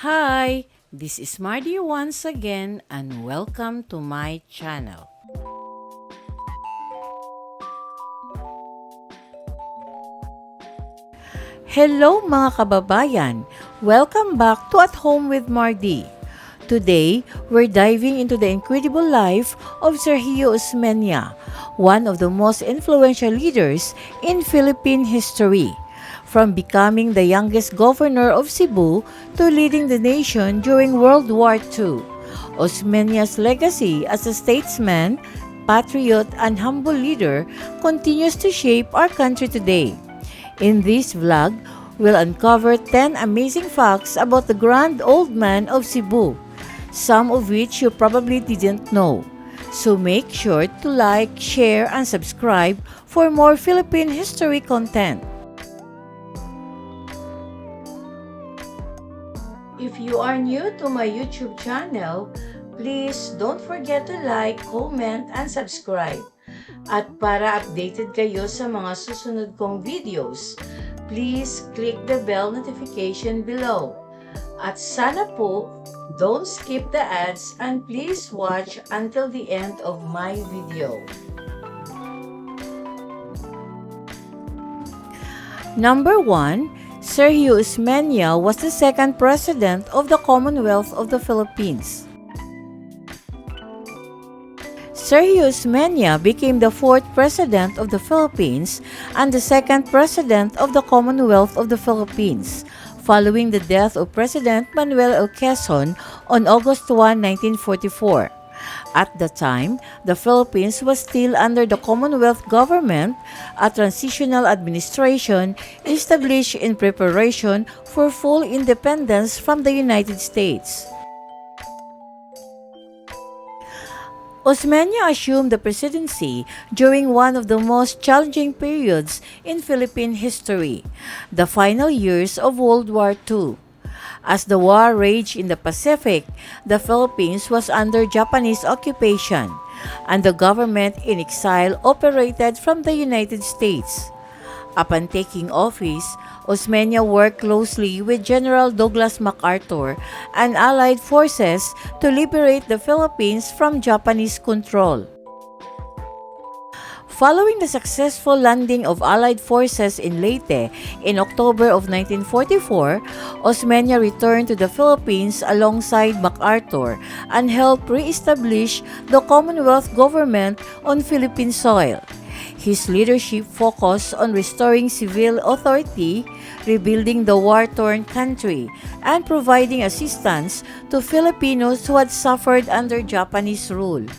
Hi, this is Mardy once again and welcome to my channel. Hello mga kababayan! Welcome back to At Home with Mardy. Today, we're diving into the incredible life of Sergio Osmeña, one of the most influential leaders in Philippine history. From becoming the youngest governor of Cebu to leading the nation during World War II, Osmeña's legacy as a statesman, patriot, and humble leader continues to shape our country today. In this vlog, we'll uncover 10 amazing facts about the grand old man of Cebu, some of which you probably didn't know. So make sure to like, share, and subscribe for more Philippine history content. If you are new to my YouTube channel, please don't forget to like, comment, and subscribe. At para updated kayo sa mga susunod kong videos, please click the bell notification below. At sana po, don't skip the ads and please watch until the end of my video. Number 1. Sergio Osmeña was the second president of the Commonwealth of the Philippines. Sergio Osmeña became the fourth president of the Philippines and the second president of the Commonwealth of the Philippines, following the death of President Manuel L. Quezon on August 1, 1944. At the time, the Philippines was still under the Commonwealth government, a transitional administration established in preparation for full independence from the United States. Osmeña assumed the presidency during one of the most challenging periods in Philippine history, the final years of World War II. As the war raged in the Pacific, the Philippines was under Japanese occupation, and the government-in-exile operated from the United States. Upon taking office, Osmeña worked closely with General Douglas MacArthur and Allied forces to liberate the Philippines from Japanese control. Following the successful landing of Allied forces in Leyte in October of 1944, Osmeña returned to the Philippines alongside MacArthur and helped re-establish the Commonwealth government on Philippine soil. His leadership focused on restoring civil authority, rebuilding the war-torn country, and providing assistance to Filipinos who had suffered under Japanese rule.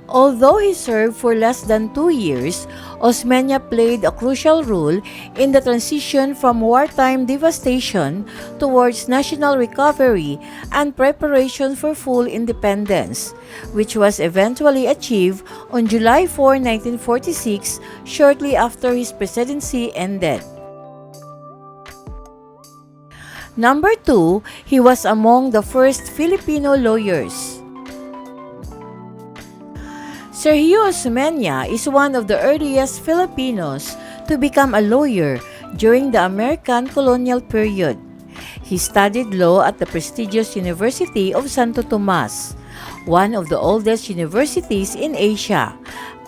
Although he served for less than 2 years, Osmeña played a crucial role in the transition from wartime devastation towards national recovery and preparation for full independence, which was eventually achieved on July 4, 1946, shortly after his presidency ended. Number 2, he was among the first Filipino lawyers. Sergio Osmeña is one of the earliest Filipinos to become a lawyer during the American colonial period. He studied law at the prestigious University of Santo Tomas, one of the oldest universities in Asia,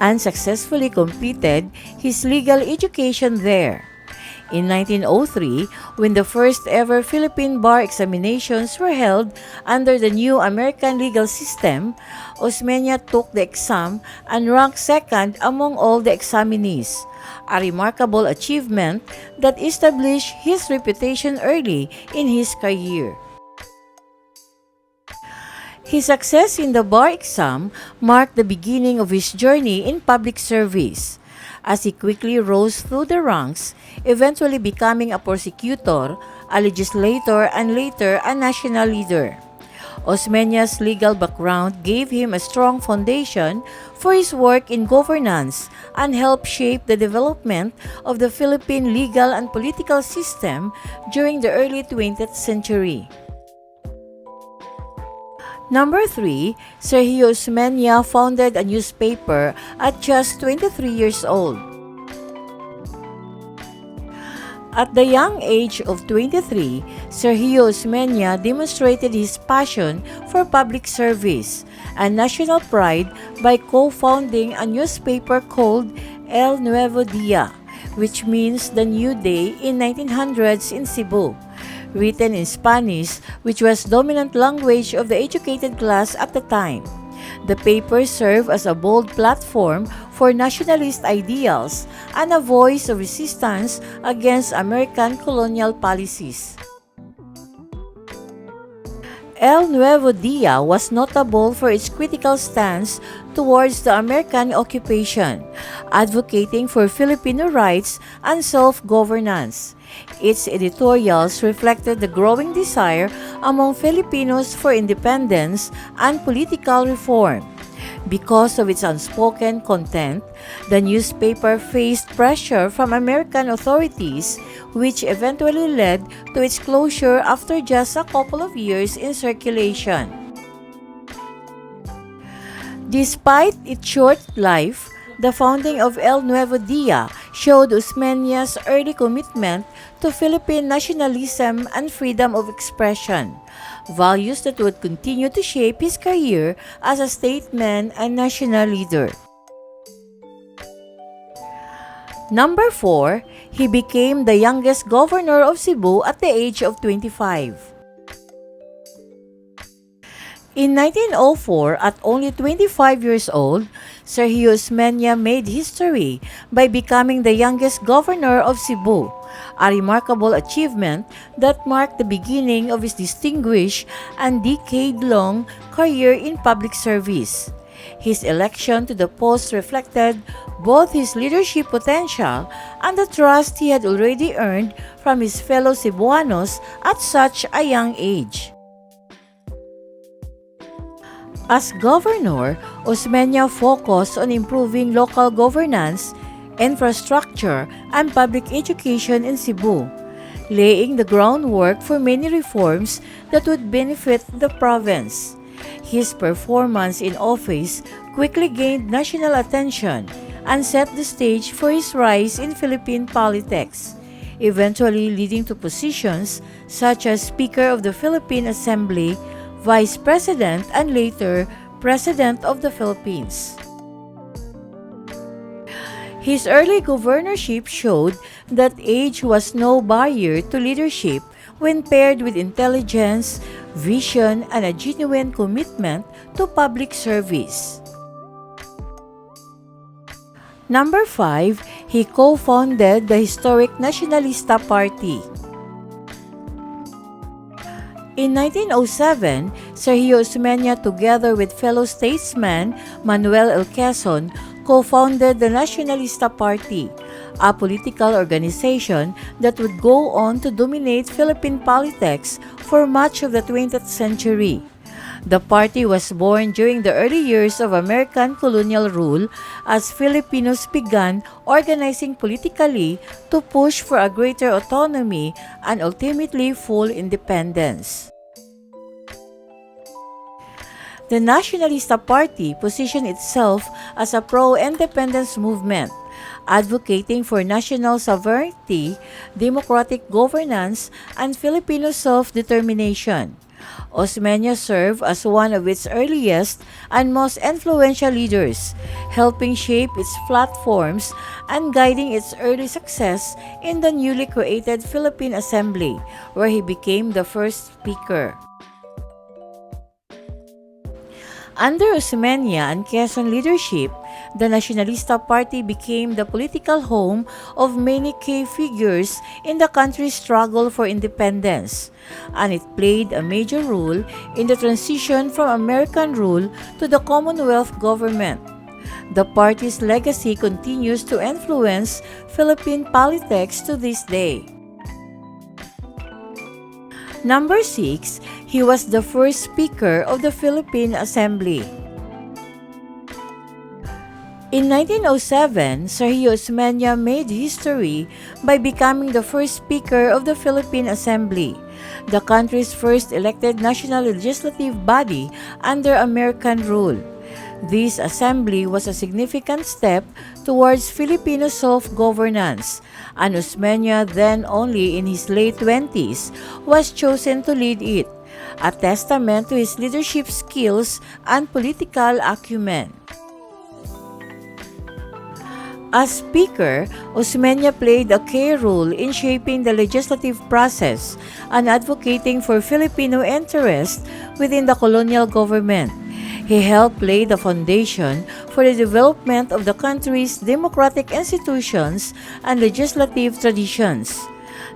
and successfully completed his legal education there. In 1903, when the first ever Philippine bar examinations were held under the new American legal system, Osmeña took the exam and ranked second among all the examinees, a remarkable achievement that established his reputation early in his career. His success in the bar exam marked the beginning of his journey in public service, as he quickly rose through the ranks, eventually becoming a prosecutor, a legislator, and later a national leader. Osmeña's legal background gave him a strong foundation for his work in governance and helped shape the development of the Philippine legal and political system during the early 20th century. Number 3, Sergio Osmeña founded a newspaper at just 23 years old. At the young age of 23, Sergio Osmeña demonstrated his passion for public service and national pride by co-founding a newspaper called El Nuevo Dia, which means the New Day, in 1900s in Cebu. Written in Spanish, which was dominant language of the educated class at the time. The paper served as a bold platform for nationalist ideals and a voice of resistance against American colonial policies. El Nuevo Dia was notable for its critical stance towards the American occupation, advocating for Filipino rights and self-governance. Its editorials reflected the growing desire among Filipinos for independence and political reform. Because of its unspoken content, the newspaper faced pressure from American authorities, which eventually led to its closure after just a couple of years in circulation. Despite its short life, the founding of El Nuevo Dia showed Osmeña's early commitment to Philippine nationalism and freedom of expression, values that would continue to shape his career as a statesman and national leader. Number 4, he became the youngest governor of Cebu at the age of 25. In 1904, at only 25 years old, Sergio Osmeña made history by becoming the youngest governor of Cebu, a remarkable achievement that marked the beginning of his distinguished and decade-long career in public service. His election to the post reflected both his leadership potential and the trust he had already earned from his fellow Cebuanos at such a young age. As governor, Osmeña focused on improving local governance, infrastructure, and public education in Cebu, laying the groundwork for many reforms that would benefit the province. His performance in office quickly gained national attention and set the stage for his rise in Philippine politics, eventually leading to positions such as Speaker of the Philippine Assembly, Vice President, and later President of the Philippines. His early governorship showed that age was no barrier to leadership when paired with intelligence, vision, and a genuine commitment to public service. Number 5, he co-founded the historic Nacionalista Party. In 1907, Sergio Osmeña, together with fellow statesman Manuel L. Quezon, co-founded the Nacionalista Party, a political organization that would go on to dominate Philippine politics for much of the 20th century. The party was born during the early years of American colonial rule as Filipinos began organizing politically to push for a greater autonomy and ultimately full independence. The Nacionalista Party positioned itself as a pro-independence movement, advocating for national sovereignty, democratic governance, and Filipino self-determination. Osmeña served as one of its earliest and most influential leaders, helping shape its platforms and guiding its early success in the newly created Philippine Assembly, where he became the first speaker. Under Osmeña and Quezon leadership, the Nacionalista Party became the political home of many key figures in the country's struggle for independence, and it played a major role in the transition from American rule to the Commonwealth government. The party's legacy continues to influence Philippine politics to this day. Number 6, he was the first Speaker of the Philippine Assembly. In 1907, Sergio Osmeña made history by becoming the first Speaker of the Philippine Assembly, the country's first elected national legislative body under American rule. This assembly was a significant step towards Filipino self-governance, and Osmeña, then only in his late 20s, was chosen to lead it, a testament to his leadership skills and political acumen. As Speaker, Osmeña played a key role in shaping the legislative process and advocating for Filipino interests within the colonial government. He helped lay the foundation for the development of the country's democratic institutions and legislative traditions.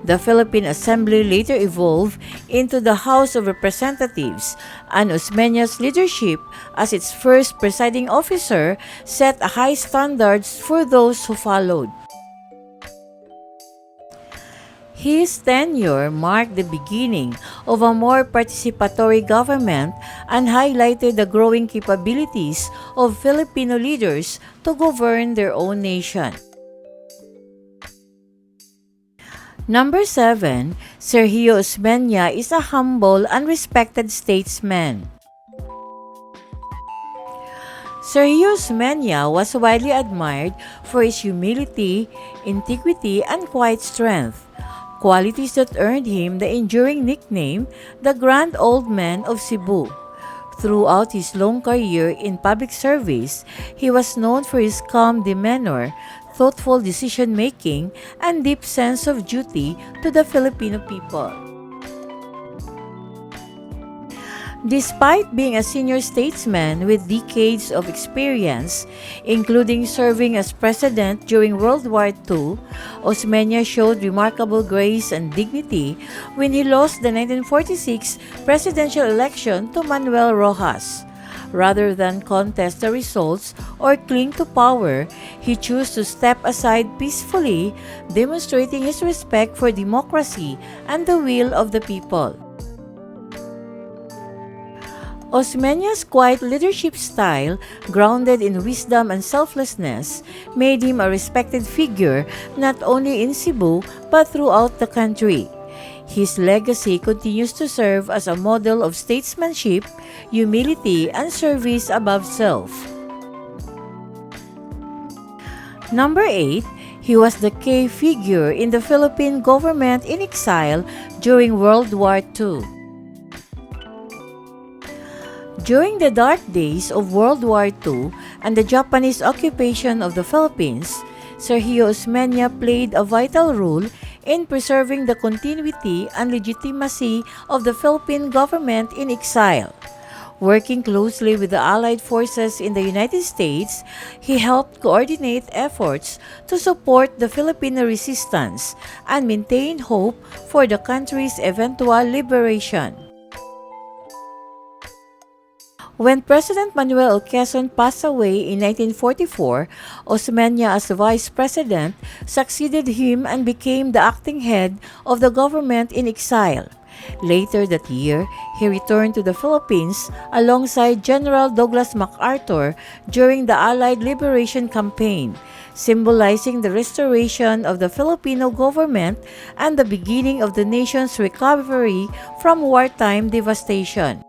The Philippine Assembly later evolved into the House of Representatives, and Osmeña's leadership as its first presiding officer set high standards for those who followed. His tenure marked the beginning of a more participatory government and highlighted the growing capabilities of Filipino leaders to govern their own nation. Number 7, Sergio Osmeña is a humble and respected statesman. Sergio Osmeña was widely admired for his humility, integrity, and quiet strength, qualities that earned him the enduring nickname, the Grand Old Man of Cebu. Throughout his long career in public service, he was known for his calm demeanor, thoughtful decision-making, and deep sense of duty to the Filipino people. Despite being a senior statesman with decades of experience, including serving as president during World War II, Osmeña showed remarkable grace and dignity when he lost the 1946 presidential election to Manuel Rojas. Rather than contest the results or cling to power, he chose to step aside peacefully, demonstrating his respect for democracy and the will of the people. Osmeña's quiet leadership style, grounded in wisdom and selflessness, made him a respected figure not only in Cebu but throughout the country. His legacy continues to serve as a model of statesmanship, humility, and service above self. Number 8, he was the key figure in the Philippine Government-in-exile during World War II. During the dark days of World War II and the Japanese occupation of the Philippines, Sergio Osmeña played a vital role in preserving the continuity and legitimacy of the Philippine government in exile. Working closely with the Allied forces in the United States, he helped coordinate efforts to support the Filipino resistance and maintain hope for the country's eventual liberation. When President Manuel Quezon passed away in 1944, Osmeña as vice president succeeded him and became the acting head of the government in exile. Later that year, he returned to the Philippines alongside General Douglas MacArthur during the Allied Liberation Campaign, symbolizing the restoration of the Filipino government and the beginning of the nation's recovery from wartime devastation.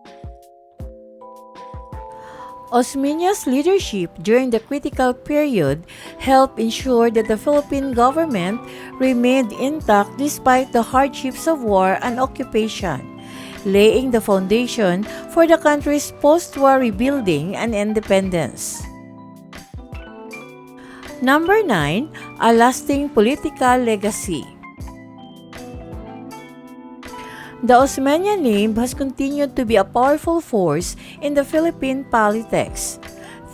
Osmeña's leadership during the critical period helped ensure that the Philippine government remained intact despite the hardships of war and occupation, laying the foundation for the country's post-war rebuilding and independence. Number 9, a lasting political legacy. The Osmeña name has continued to be a powerful force in the Philippine politics,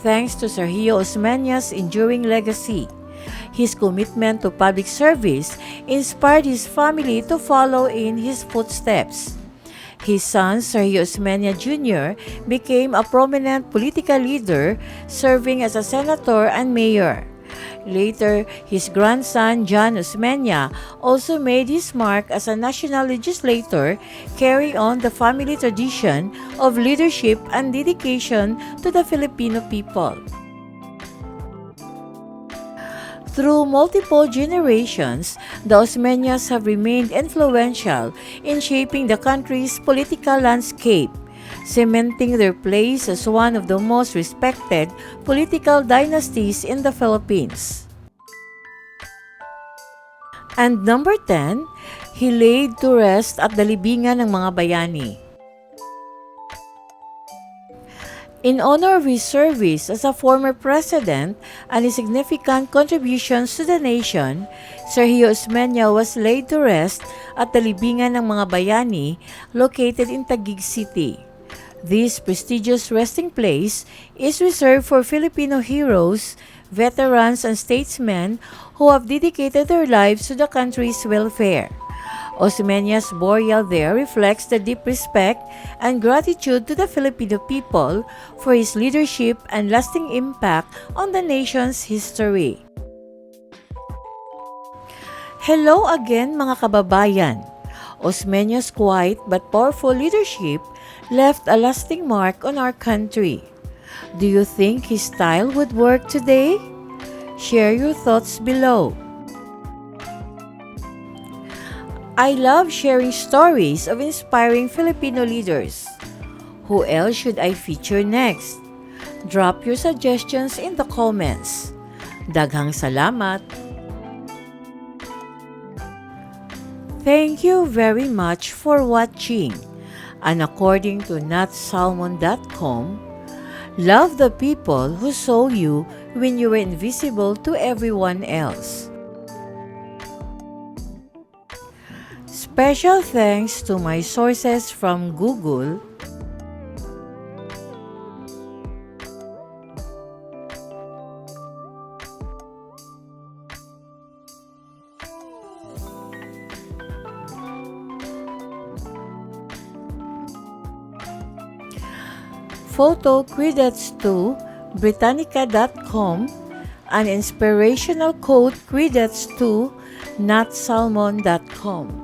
thanks to Sergio Osmeña's enduring legacy. His commitment to public service inspired his family to follow in his footsteps. His son, Sergio Osmeña Jr., became a prominent political leader, serving as a senator and mayor. Later, his grandson, John Osmeña, also made his mark as a national legislator, carrying on the family tradition of leadership and dedication to the Filipino people. Through multiple generations, the Osmeñas have remained influential in shaping the country's political landscape. cementing their place as one of the most respected political dynasties in the Philippines. And number 10, he laid to rest at the libingan ng mga bayani. In honor of his service as a former president and his significant contributions to the nation, Sergio Osmeña was laid to rest at the libingan ng mga bayani located in Taguig City. This prestigious resting place is reserved for Filipino heroes, veterans, and statesmen who have dedicated their lives to the country's welfare. Osmeña's burial there reflects the deep respect and gratitude to the Filipino people for his leadership and lasting impact on the nation's history. Hello again mga kababayan! Osmeña's quiet but powerful leadership left a lasting mark on our country. Do you think his style would work today? Share your thoughts below. I love sharing stories of inspiring Filipino leaders. Who else should I feature next? Drop your suggestions in the comments. Daghang salamat! Thank you very much for watching. And according to notsalmon.com, love the people who saw you when you were invisible to everyone else. Special thanks to my sources from Google, photo credits to Britannica.com, and inspirational quote credits to notsalmon.com.